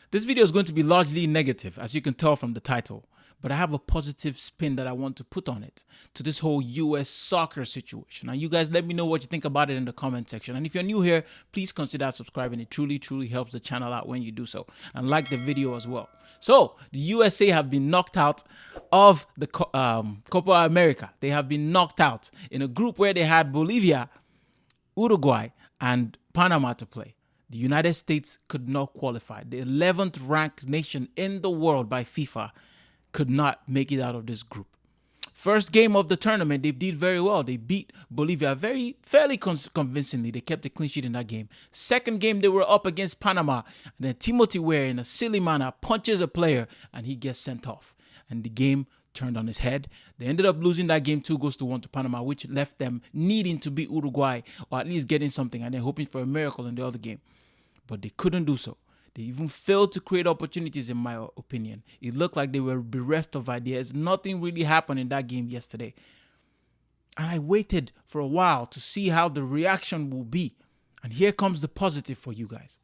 This video is going to be largely negative, as you can tell from the title, but I have a positive spin that I want to put on it, to this whole US soccer situation. And you guys let me know what you think about it in the comment section. And if you're new here, please consider subscribing. It truly, truly helps the channel out when you do so. And like the video as well. So, the USA have been knocked out of the Copa America. They have been knocked out in a group where they had Bolivia, Uruguay, and Panama to play. The United States could not qualify. The 11th ranked nation in the world by FIFA could not make it out of this group. First game of the tournament, they did very well. They beat Bolivia fairly convincingly. They kept a clean sheet in that game. Second game, they were up against Panama. And then Timothy Weah, in a silly manner, punches a player and he gets sent off. And the game turned on his head. They ended up losing that game 2-1 to Panama, which left them needing to beat Uruguay, or at least getting something, and then hoping for a miracle in the other game. But they couldn't do so. They even failed to create opportunities, in my opinion. It looked like they were bereft of ideas. Nothing really happened in that game yesterday. And I waited for a while to see how the reaction will be. And here comes the positive for you guys.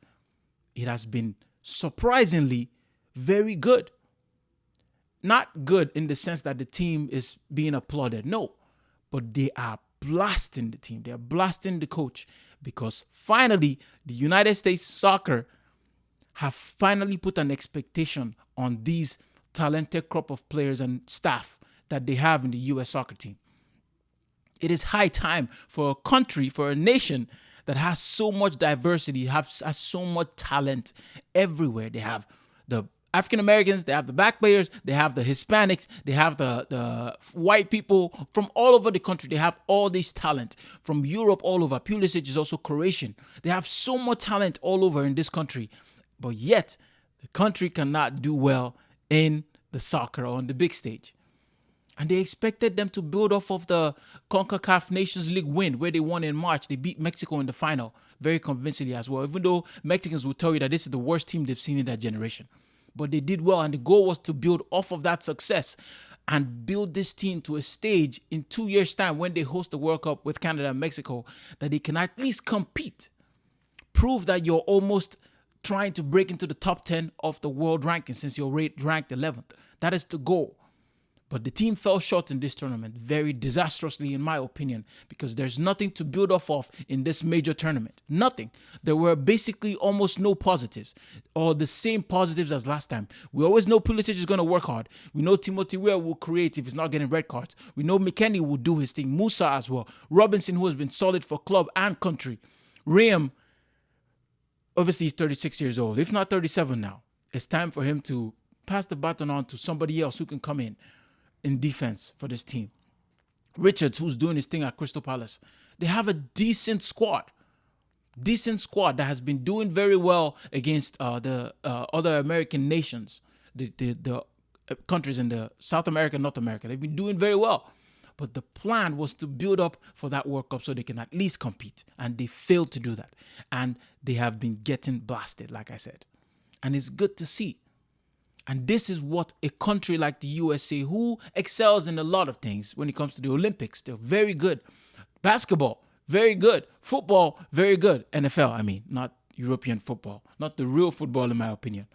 It has been surprisingly very good. Not good in the sense that the team is being applauded. No. But they are blasting the team. They are blasting the coach. Because finally, the United States soccer have finally put an expectation on these talented crop of players and staff that they have in the US soccer team. It is high time for a country, for a nation that has so much diversity, has so much talent everywhere. They have the African Americans, they have the black players, they have the Hispanics, they have the white people from all over the country. They have all this talent from Europe all over. Pulisic is also Croatian. They have so much talent all over in this country, but yet the country cannot do well in the soccer or on the big stage. And they expected them to build off of the CONCACAF Nations League win where they won in March. They beat Mexico in the final very convincingly as well, even though Mexicans will tell you that this is the worst team they've seen in that generation. But they did well, and the goal was to build off of that success and build this team to a stage in 2 years' time when they host the World Cup with Canada and Mexico that they can at least compete. Prove that you're almost trying to break into the top 10 of the world ranking since you're ranked 11th. That is the goal. But the team fell short in this tournament very disastrously, in my opinion, because there's nothing to build off of in this major tournament. Nothing. There were basically almost no positives, or the same positives as last time. We always know Pulisic is going to work hard. We know Timothy Weah will create if he's not getting red cards. We know McKennie will do his thing. Musa as well. Robinson, who has been solid for club and country. Riem, obviously he's 36 years old, if not 37 now. It's time for him to pass the baton on to somebody else who can come in defense for this team. Richards, who's doing his thing at Crystal Palace. They have a decent squad that has been doing very well against the other American nations, the countries in the South America, North America. They've been doing very well. But the plan was to build up for that World Cup so they can at least compete. And they failed to do that. And they have been getting blasted, like I said. And it's good to see. And this is what a country like the USA, who excels in a lot of things when it comes to the Olympics, they're very good. Basketball, very good. Football, very good. NFL, I mean, not European football, not the real football in my opinion.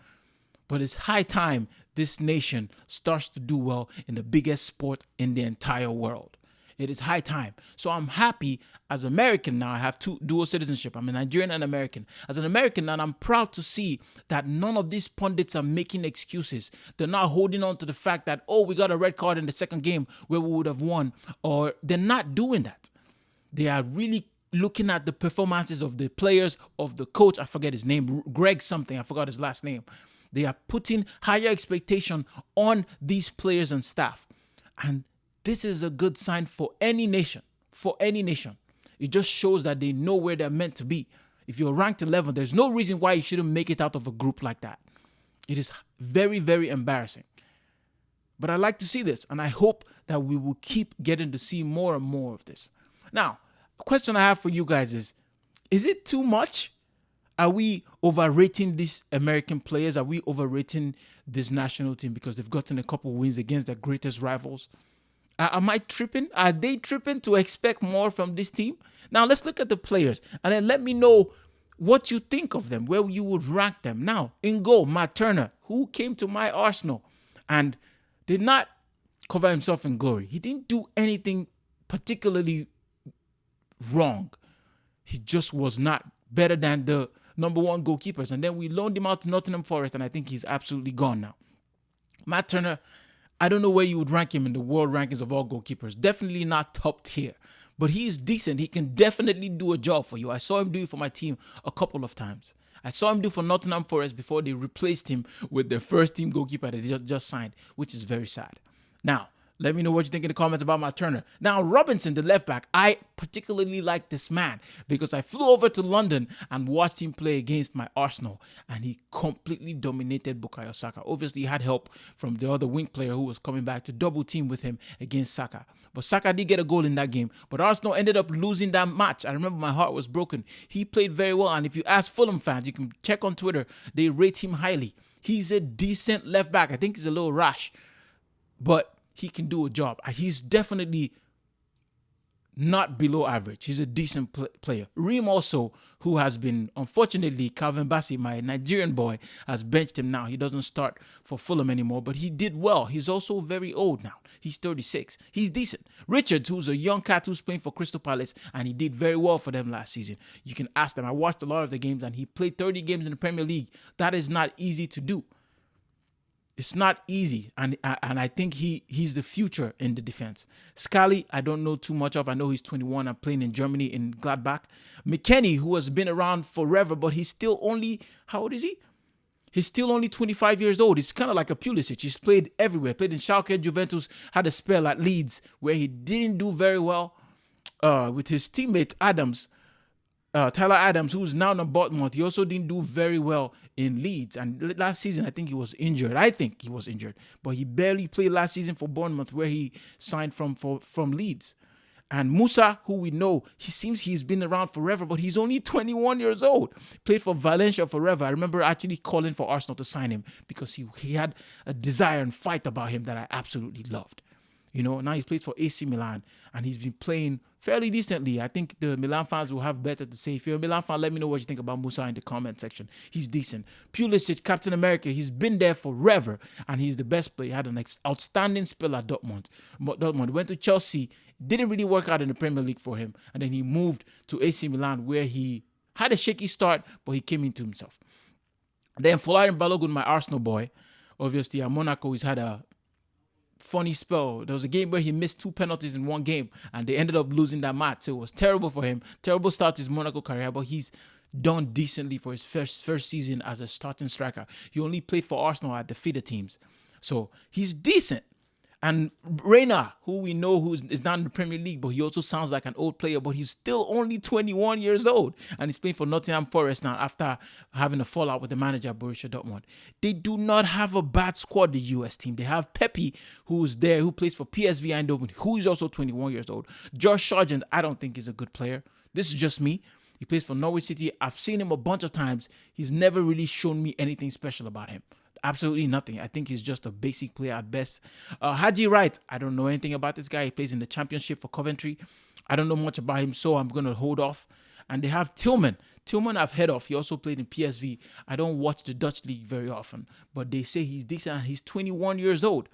But it's high time this nation starts to do well in the biggest sport in the entire world. It is high time. So I'm happy as American now. I have dual citizenship. I'm a Nigerian and American. As an American now, I'm proud to see that none of these pundits are making excuses. They're not holding on to the fact that, oh, we got a red card in the second game where we would have won. Or they're not doing that. They are really looking at the performances of the players, of the coach. I forget his name. Greg something. I forgot his last name. They are putting higher expectation on these players and staff. And this is a good sign for any nation. For any nation. It just shows that they know where they're meant to be. If you're ranked 11, there's no reason why you shouldn't make it out of a group like that. It is very, very embarrassing. But I like to see this, and I hope that we will keep getting to see more and more of this. Now, a question I have for you guys is it too much? Are we overrating these American players? Are we overrating this national team because they've gotten a couple wins against their greatest rivals? Am I tripping? Are they tripping to expect more from this team? Now, let's look at the players and then let me know what you think of them, where you would rank them. Now, in goal, Matt Turner, who came to my Arsenal and did not cover himself in glory. He didn't do anything particularly wrong. He just was not better than the number one goalkeepers. And then we loaned him out to Nottingham Forest, and I think he's absolutely gone now. Matt Turner, I don't know where you would rank him in the world rankings of all goalkeepers. Definitely not top tier. But he is decent. He can definitely do a job for you. I saw him do it for my team a couple of times. I saw him do for Nottingham Forest before they replaced him with their first team goalkeeper that they just signed, which is very sad. Now, let me know what you think in the comments about Matt Turner. Now, Robinson, the left back, I particularly like this man because I flew over to London and watched him play against my Arsenal, and he completely dominated Bukayo Saka. Obviously, he had help from the other wing player who was coming back to double team with him against Saka. But Saka did get a goal in that game, but Arsenal ended up losing that match. I remember my heart was broken. He played very well, and if you ask Fulham fans, you can check on Twitter, they rate him highly. He's a decent left back. I think he's a little rash, but he can do a job. He's definitely not below average. He's a decent player. Reem also, who has been, unfortunately, Calvin Bassey, my Nigerian boy, has benched him now. He doesn't start for Fulham anymore, but he did well. He's also very old now. He's 36. He's decent. Richards, who's a young cat who's playing for Crystal Palace, and he did very well for them last season. You can ask them. I watched a lot of the games, and he played 30 games in the Premier League. That is not easy to do. It's not easy, and I think he's the future in the defense. Scally, I don't know too much of. I know he's 21 and playing in Germany in Gladbach. McKennie, who has been around forever, but he's still only, how old is he? He's still only 25 years old. He's kind of like a Pulisic. He's played everywhere. Played in Schalke, Juventus, had a spell at Leeds where he didn't do very well with his teammate Adams. Tyler Adams, who's now in Bournemouth, he also didn't do very well in Leeds. And last season, I think he was injured. But he barely played last season for Bournemouth, where he signed from Leeds. And Musa, who we know, he seems he's been around forever, but he's only 21 years old. Played for Valencia forever. I remember actually calling for Arsenal to sign him because he had a desire and fight about him that I absolutely loved. You know, now he plays for AC Milan, and he's been playing fairly decently. I think the Milan fans will have better to say. If you're a Milan fan, let me know what you think about Musa in the comment section. He's decent. Pulisic, Captain America, he's been there forever, and he's the best player. He had an outstanding spell at Dortmund. Went to Chelsea, didn't really work out in the Premier League for him, and then he moved to AC Milan, where he had a shaky start, but he came into himself. Then Folarin Balogun, my Arsenal boy, obviously at Monaco, he's had a funny spell. There was a game where he missed 2 penalties in one game, and they ended up losing that match. So it was terrible for him. Terrible start to his Monaco career, but he's done decently for his first season as a starting striker. He only played for Arsenal at the feeder teams, so he's decent. And Reina, who we know who is not in the Premier League, but he also sounds like an old player, but he's still only 21 years old. And he's playing for Nottingham Forest now after having a fallout with the manager, Borussia Dortmund. They do not have a bad squad, the US team. They have Pepe, who's there, who plays for PSV Eindhoven, who is also 21 years old. Josh Sargent, I don't think is a good player. This is just me. He plays for Norwich City. I've seen him a bunch of times. He's never really shown me anything special about him. Absolutely nothing. I think he's just a basic player at best. Haji Wright, I don't know anything about this guy. He plays in the Championship for Coventry. I don't know much about him, so I'm going to hold off. And they have Tillman. Tillman I've heard of. He also played in PSV. I don't watch the Dutch league very often, but they say he's decent and he's 21 years old.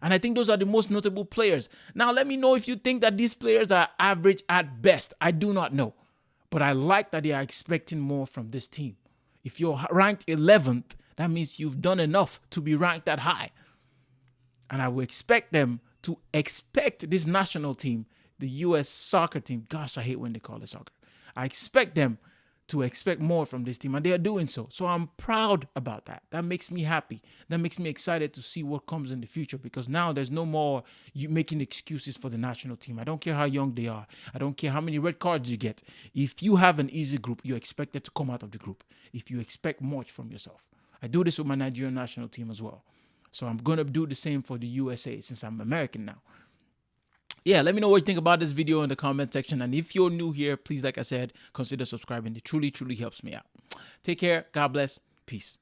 And I think those are the most notable players. Now, let me know if you think that these players are average at best. I do not know, but I like that they are expecting more from this team. If you're ranked 11th, that means you've done enough to be ranked that high. And I will expect them to expect this national team, the US soccer team. Gosh, I hate when they call it soccer. I expect them to expect more from this team, and they are doing so. So I'm proud about that. That makes me happy. That makes me excited to see what comes in the future, because now there's no more you making excuses for the national team. I don't care how young they are. I don't care how many red cards you get. If you have an easy group, you're expected to come out of the group if you expect much from yourself. I do this with my Nigerian national team as well. So I'm going to do the same for the USA since I'm American now. Yeah, let me know what you think about this video in the comment section. And if you're new here, please, like I said, consider subscribing. It truly, truly helps me out. Take care. God bless. Peace.